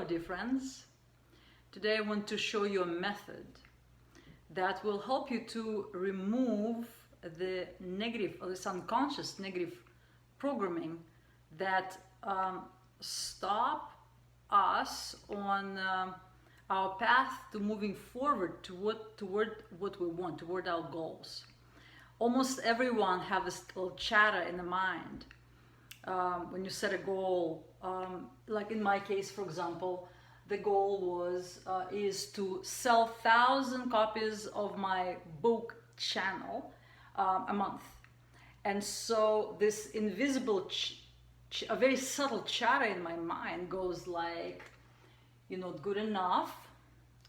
Hello dear friends. Today I want to show you a method that will help you to remove the negative or this unconscious negative programming that stop us on our path to moving forward toward what we want, toward our goals. Almost everyone have this little chatter in the mind. When you set a goal, like in my case, for example, the goal is to sell 1,000 copies of my book channel a month. And so this invisible, a very subtle chatter in my mind goes like, you're not good enough,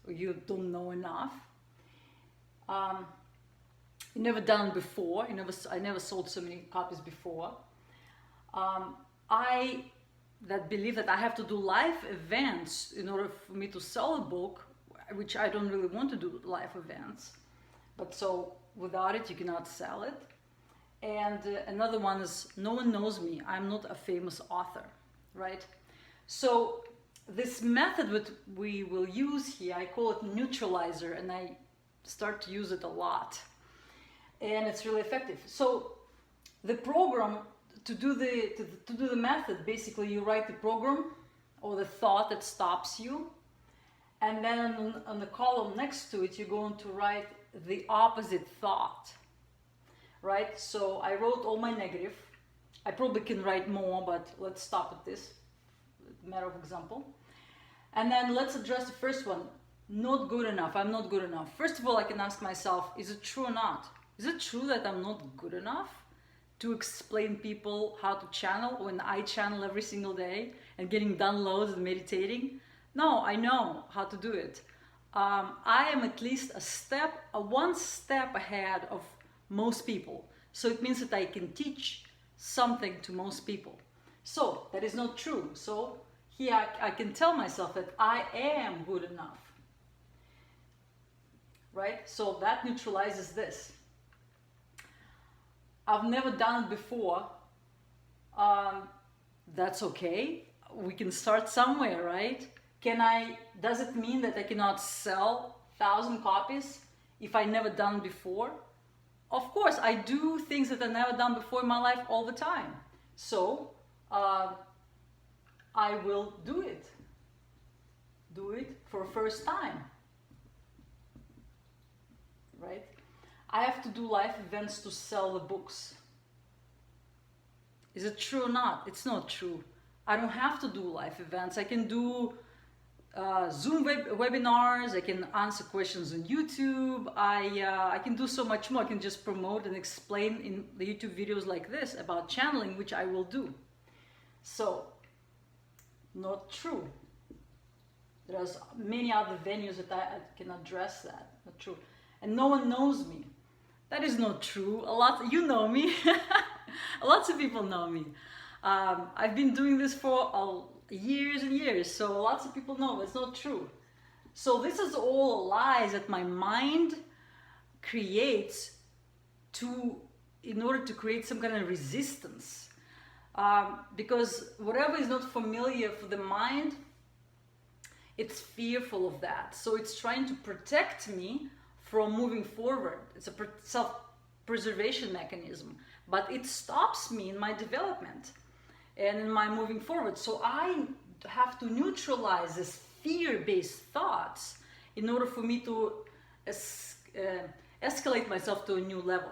or you don't know enough. You never done it before. I never sold so many copies before. I believe that I have to do live events in order for me to sell a book, which I don't really want to do live events. But so without it, you cannot sell it. And another one is no one knows me. I'm not a famous author, right? So this method that we will use here, I call it neutralizer, and I start to use it a lot. And it's really effective. So the program, to do the method, basically you write the program or the thought that stops you, and then on the column next to it you're going to write the opposite thought, right? So I wrote all my negative. I probably can write more, but let's stop at this matter of example. And then let's address the first one. Not good enough. I'm not good enough. First of all, I can ask myself, is it true or not? Is it true that I'm not good enough to explain people how to channel when I channel every single day and getting downloads and meditating? No, I know how to do it. I am at least one step ahead of most people. So it means that I can teach something to most people. So that is not true. So here I can tell myself that I am good enough, right? So that neutralizes this. I've never done it before. That's okay. We can start somewhere, right? Does it mean that I cannot sell 1,000 copies if I never done before? Of course, I do things that I've never done before in my life all the time. So I will do it. Do it for the first time, right? I have to do live events to sell the books. Is it true or not? It's not true. I don't have to do live events. I can do Zoom webinars. I can answer questions on YouTube. I can do so much more. I can just promote and explain in the YouTube videos like this about channeling, which I will do. So, not true. There's many other venues that I can address that. Not true. And no one knows me. That is not true. You know me. Lots of people know me. I've been doing this for years and years, so lots of people know. It's not true. So this is all lies that my mind creates in order to create some kind of resistance. Because whatever is not familiar for the mind, it's fearful of that. So it's trying to protect me from moving forward. It's a self-preservation mechanism, but it stops me in my development and in my moving forward. So I have to neutralize this fear-based thoughts in order for me to escalate myself to a new level.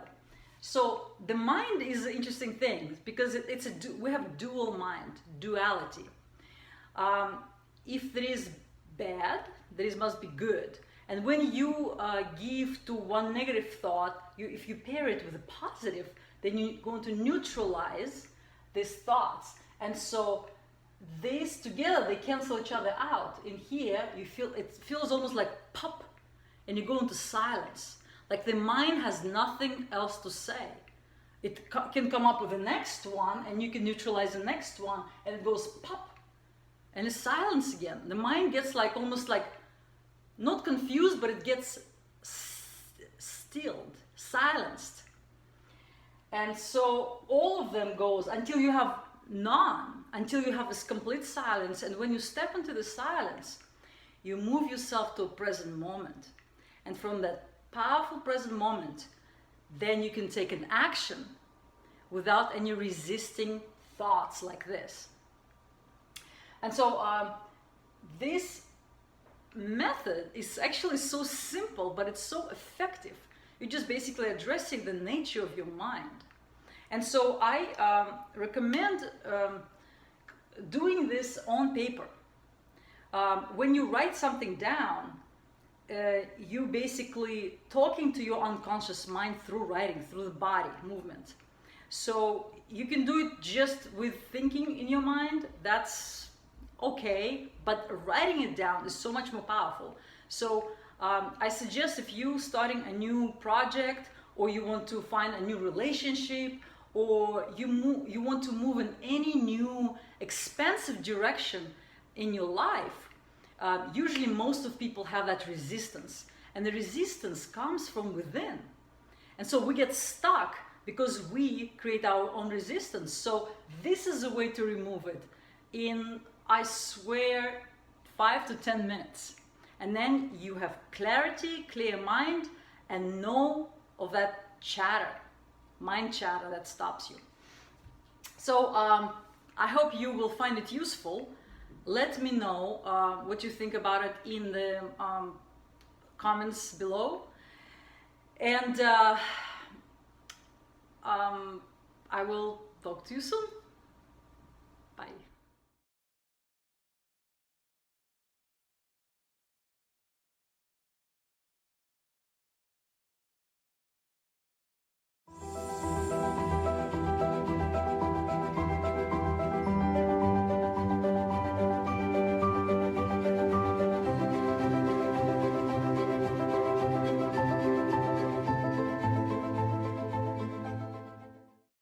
So the mind is an interesting thing because we have a dual mind, duality. If there is bad, there must be good. And when you give to one negative thought, if you pair it with a positive, then you're going to neutralize these thoughts. And so these together, they cancel each other out. In here, it feels almost like pop, and you go into silence. Like the mind has nothing else to say. It can come up with the next one, and you can neutralize the next one, and it goes pop, and it's silence again. The mind gets like almost like not confused, but it gets stilled, silenced. And so all of them goes until you have none until you have this complete silence. And when you step into the silence, you move yourself to a present moment. And from that powerful present moment, then you can take an action without any resisting thoughts like this. And so this method is actually so simple, but it's so effective. You're just basically addressing the nature of your mind. And so I recommend doing this on paper. When you write something down, you basically talking to your unconscious mind through writing, through the body movement. So you can do it just with thinking in your mind, that's okay, but writing it down is so much more powerful. So I suggest if you're starting a new project, or you want to find a new relationship, or you want to move in any new expansive direction in your life, usually most of people have that resistance, and the resistance comes from within. And so we get stuck because we create our own resistance. So this is a way to remove it in, I swear, 5 to 10 minutes. And then you have clarity, clear mind, and no of that chatter, mind chatter that stops you. So I hope you will find it useful. Let me know what you think about it in the comments below. And I will talk to you soon. Bye.